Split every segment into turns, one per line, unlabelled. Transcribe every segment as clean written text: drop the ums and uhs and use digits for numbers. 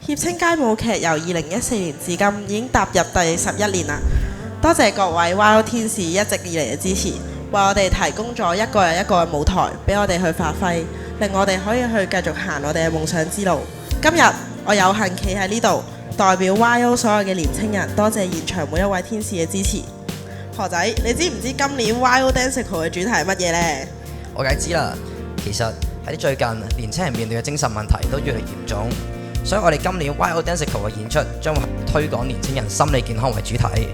協青街舞劇由2014年至今已經踏入第11年啦。多謝各位 YO 天使一直以嚟嘅支持，為我哋提供咗一個又一個嘅舞台俾我哋去發揮，令我哋可以去繼續行我哋嘅夢想之路。今日我有幸企喺呢度，代表 YO 所有嘅年青人，多謝現場每一位天使嘅支持。何仔，你知唔知今年 YO Danceicle 嘅主題係乜嘢呢？
我梗係知啦。其實喺最近年青人面對嘅精神問題都越嚟越嚴重，所以我哋今年 YO Danceicle 嘅演出將會推廣年青人心理健康為主題，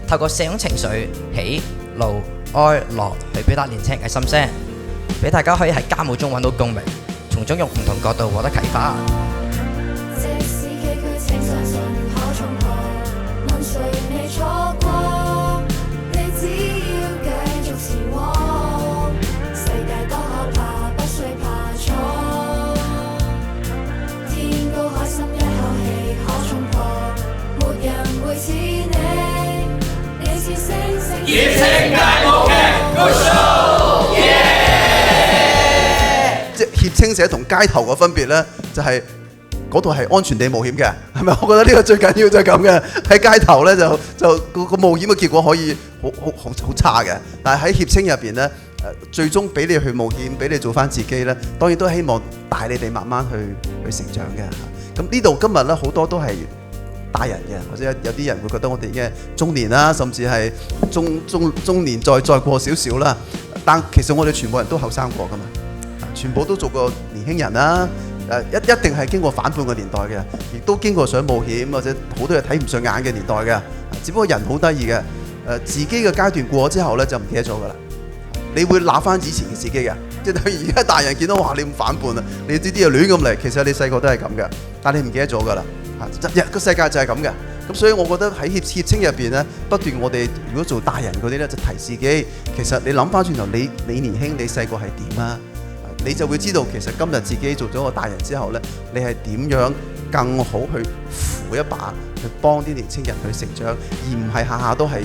透過4種情緒喜、怒、哀、樂去表達年青人嘅心聲，俾大家可以喺街舞中揾到共鳴，從中用唔同角度獲得啟發。
協青街舞劇 Good Show，
即係協青社同街頭嘅分別咧，就係嗰度係安全地冒險嘅，係咪？我覺得呢個最緊要就係咁嘅。喺街頭咧就個冒險嘅結果可以好差嘅，但係喺協青入邊咧，最終俾你去冒險，俾你做翻自己咧，當然都希望帶你哋慢慢去成長嘅。咁呢度今日咧好多都係大人嘅，或者有啲人會覺得我哋已經係中年啦，甚至係中年再過少少啦。但其實我哋全部人都後生過噶嘛，全部都做過年輕人啦。一定係經過反叛嘅年代嘅，亦都經過想冒險或者好多嘢睇唔上眼嘅年代嘅。只不過人好得意嘅，自己嘅階段過咗之後咧就唔記得咗噶啦。你會揦翻以前嘅自己嘅，即係而家大人見到哇你咁反叛啊，你呢啲嘢亂咁嚟，其實你細個都係咁嘅，但你唔記得咗噶啦。個世界就係咁嘅，咁所以我覺得喺協青入邊咧，不斷我哋如果做大人嗰啲咧，就提自己，其實你諗翻轉頭，你年輕你細個係點啊？你就會知道其實今日自己做咗個大人之後咧，你係點樣更好去扶一把，去幫啲年青人去成長，而唔係下下都係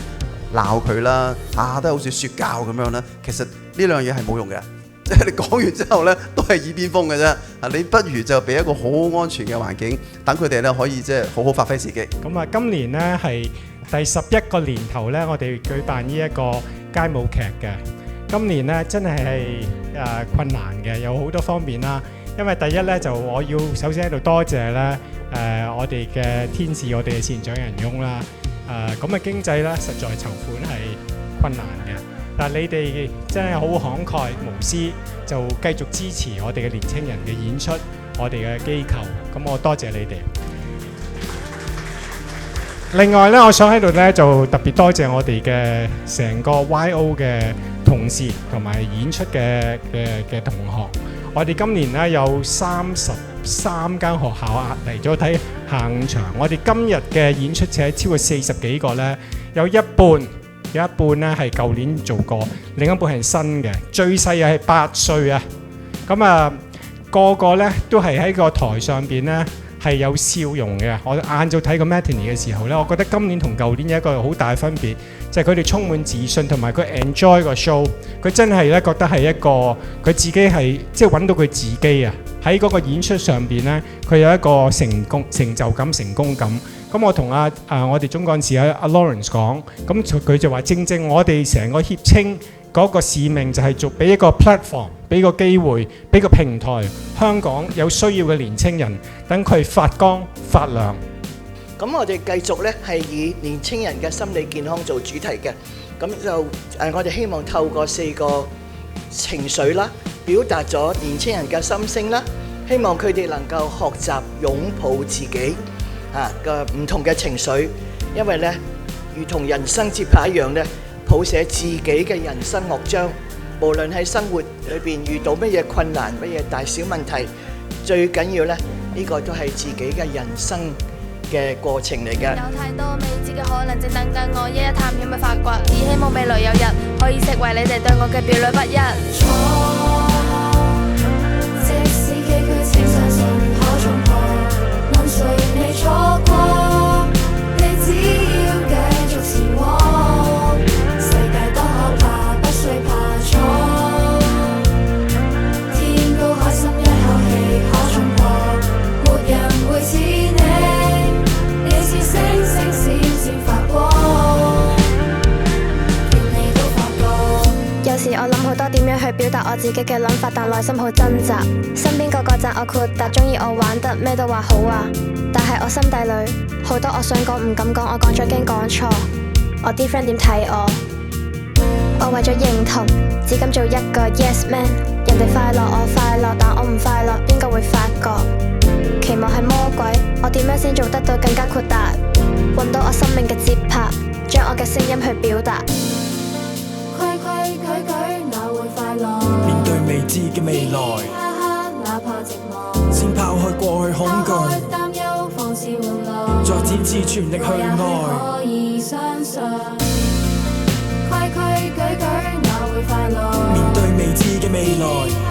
鬧佢啦，下下都係好似説教咁樣啦。其實呢兩樣嘢係冇用嘅。即係你講完之後咧，都係耳邊風嘅啫。你不如就俾一個好安全嘅環境，等佢哋咧可以即係好好發揮自己。
咁啊，今年咧係第11個年頭咧，我哋舉辦呢一個街舞劇嘅。今年咧真係困難嘅，有好多方面啦。因為第一咧就我要首先喺度多謝咧我哋嘅天使，我哋嘅善長仁翁啦。咁嘅經濟咧實在籌款係困難嘅。但你哋真係好慷慨無私，就繼續支持我哋嘅年青人嘅演出，我哋嘅機構，咁我多謝你哋。另外呢，我想喺度呢就特別多謝我哋嘅成個 YO 嘅同事同埋演出嘅同學。我哋今年呢有33間學校嚟咗睇下午場，我哋今日嘅演出者超過40幾個呢，有一半咧係舊年做過，另一半係新嘅，最細又係8歲啊！咁啊，個個咧都係喺個台上邊咧係有笑容嘅。我晏晝睇個 Matinee 嘅時候咧，我覺得今年同舊年有一個好大分別，就係佢哋充滿自信，同埋佢 enjoy 個 show。佢真係咧覺得係一個佢自己係即係揾到佢自己啊！喺嗰個演出上邊咧，佢有一個成就感、成功感。咁我同我哋總幹事阿 Lawrence 講，咁佢就話正正我哋成個協青嗰個使命就係做俾一個 platform， 俾個機會，俾個平台，香港有需要嘅年青人，等佢發光發亮。
咁我哋繼續咧係以年青人嘅心理健康做主題嘅，咁就我哋希望透過4個情緒啦，表達咗年青人嘅心聲啦，希望佢哋能夠學習擁抱自己。嘅唔同嘅情緒，因為咧，如同人生節拍一樣咧，譜寫自己嘅人生樂章。無論喺生活裏邊遇到乜嘢困難、乜嘢大小問題，最緊要咧，呢個都係自己嘅人生嘅過程嚟嘅。
有太多未知嘅可能，正等緊我一一探險去發掘。只希望未來有日可以成為你哋對我嘅表裏不一。即使崎嶇請相信可衝破。誰未錯過？你只要繼續前往，世界多可怕，不需怕錯。天高海深一口氣可衝破，沒人會似你。
表達我自己嘅諗法，但內心好掙扎。身邊個個讚我豁達，中意我玩得咩都話好啊，但係我心底裏好多我想講唔敢講，我講咗驚講錯。我啲 friend 點睇我？我為咗認同，只敢做一個 yes man。人哋快樂我快樂，但我唔快樂，邊個會發覺？期望係魔鬼，我點樣先做得到更加豁達？揾到我生命嘅節拍，將我嘅聲音去表達。
規規矩矩哪會快樂？
面對未知嘅未來，
哈哈哪怕寂寞。
先拋開過去恐懼，
拋開擔憂放肆玩樂，
再展翅全力去
我也
愛。
可以相信。規規矩矩哪會快樂？
面對未知嘅未來。